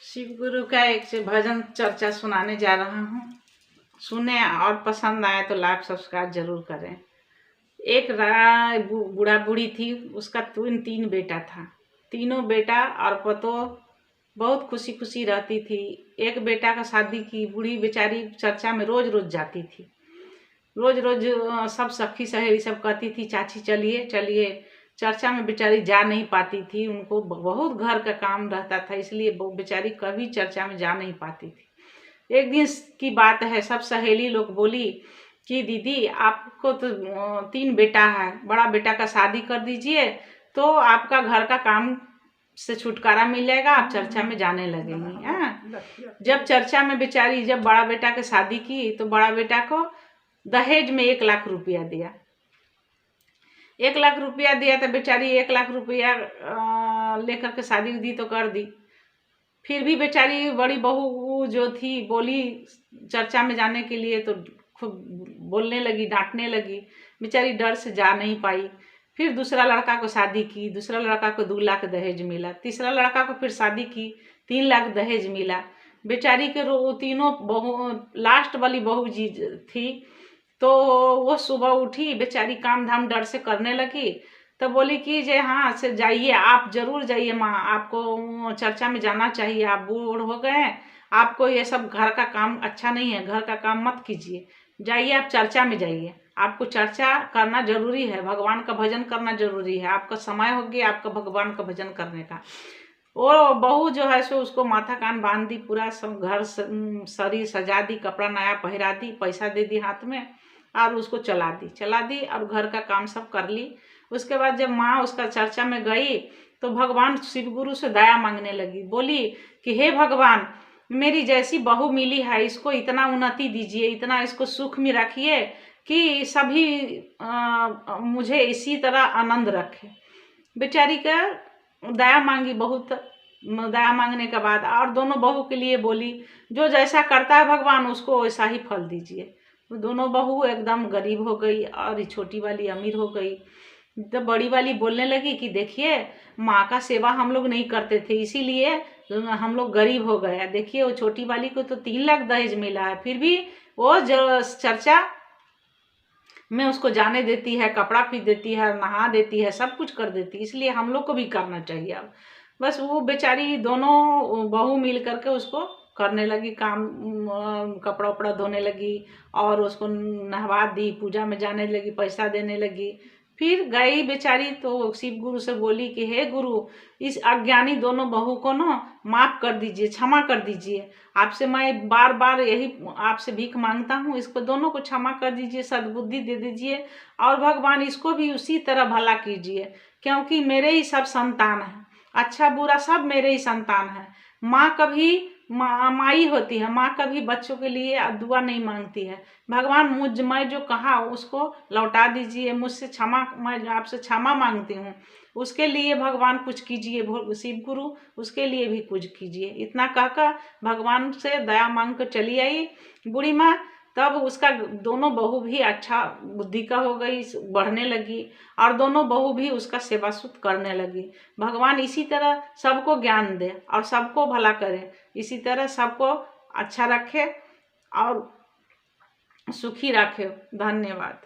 शिव गुरु का एक से भजन चर्चा सुनाने जा रहा हूँ। सुने और पसंद आए तो लाइक सब्सक्राइब जरूर करें। एक बूढ़ा बूढ़ी थी, उसका तीन बेटा था। तीनों बेटा और पतोह बहुत खुशी खुशी रहती थी। एक बेटा का शादी की, बूढ़ी बेचारी चर्चा में रोज रोज जाती थी। रोज रोज सब सखी सहेली सब कहती थी चाची चलिए चलिए। चर्चा में बेचारी जा नहीं पाती थी, उनको बहुत घर का काम रहता था, इसलिए वो बेचारी कभी चर्चा में जा नहीं पाती थी। एक दिन की बात है, सब सहेली लोग बोली कि दीदी आपको तो तीन बेटा है, बड़ा बेटा का शादी कर दीजिए तो आपका घर का काम से छुटकारा मिलेगा, आप चर्चा में जाने लगेंगी। जब चर्चा में बेचारी जब बड़ा बेटा की शादी की तो बड़ा बेटा को दहेज में 1 लाख रुपया दिया। 1 लाख रुपया दिया तो बेचारी 1 लाख रुपया लेकर के शादी दी तो कर दी। फिर भी बेचारी बड़ी बहू जो थी बोली चर्चा में जाने के लिए, तो खूब बोलने लगी, डांटने लगी। बेचारी डर से जा नहीं पाई। फिर दूसरा लड़का को शादी की, दूसरा लड़का को 2 लाख दहेज मिला। तीसरा लड़का को फिर शादी की, 3 लाख दहेज मिला। बेचारी के तीनों बहू, लास्ट वाली बहू जी थी तो वो सुबह उठी, बेचारी काम धाम डर से करने लगी। तो बोली कि जे हाँ से जाइए, आप जरूर जाइए माँ, आपको चर्चा में जाना चाहिए, आप बूढ़ हो गए हैं, आपको ये सब घर का काम अच्छा नहीं है, घर का काम मत कीजिए, जाइए आप चर्चा में जाइए, आपको चर्चा करना जरूरी है, भगवान का भजन करना जरूरी है, आपका समय हो गया आपका भगवान का भजन करने का। वो बहू जो है सो उसको माथा कान बांध दी, पूरा सब घर शरीर सजा दी, कपड़ा नया पहरा दी, पैसा दे दी हाथ में और उसको चला दी और घर का काम सब कर ली। उसके बाद जब माँ उसका चर्चा में गई तो भगवान शिव गुरु से दया मांगने लगी। बोली कि हे भगवान, मेरी जैसी बहू मिली है, इसको इतना उन्नति दीजिए, इतना इसको सुख में रखिए कि सभी मुझे इसी तरह आनंद रखे। बेचारी का दया मांगी, बहुत दया मांगने के बाद और दोनों बहू के लिए बोली जो जैसा करता है भगवान उसको वैसा ही फल दीजिए। दोनों बहू एकदम गरीब हो गई और छोटी वाली अमीर हो गई। तो बड़ी वाली बोलने लगी कि देखिए माँ का सेवा हम लोग नहीं करते थे, इसीलिए हम लोग गरीब हो गए। देखिए वो छोटी वाली को तो 3 लाख दहेज मिला है, फिर भी वो चर्चा में उसको जाने देती है, कपड़ा भी देती है, नहा देती है, सब कुछ कर देती है, इसलिए हम लोग को भी करना चाहिए। अब बस वो बेचारी दोनों बहू मिल करके उसको करने लगी काम, कपड़ा उपड़ा धोने लगी और उसको नहवा दी, पूजा में जाने लगी, पैसा देने लगी। फिर गई बेचारी तो शिव गुरु से बोली कि हे गुरु, इस अज्ञानी दोनों बहू को ना माफ कर दीजिए, क्षमा कर दीजिए, आपसे मैं बार बार यही आपसे भीख मांगता हूँ, इसको दोनों को क्षमा कर दीजिए, सद्बुद्धि दे दीजिए और भगवान इसको भी उसी तरह भला कीजिए, क्योंकि मेरे ही सब संतान हैं, अच्छा बुरा सब मेरे ही संतान है। माँ कभी माई होती है, माँ कभी बच्चों के लिए दुआ नहीं मांगती है। भगवान मैं जो कहा उसको लौटा दीजिए, मुझसे क्षमा, मैं आपसे क्षमा मांगती हूँ, उसके लिए भगवान कुछ कीजिए, शिव गुरु उसके लिए भी कुछ कीजिए। इतना कहकर भगवान से दया मांग कर चली आई बूढ़ी माँ। तब उसका दोनों बहू भी अच्छा बुद्धि का हो गई, बढ़ने लगी और दोनों बहू भी उसका सेवा सुत करने लगी। भगवान इसी तरह सबको ज्ञान दे और सबको भला करे, इसी तरह सबको अच्छा रखे और सुखी रखे। धन्यवाद।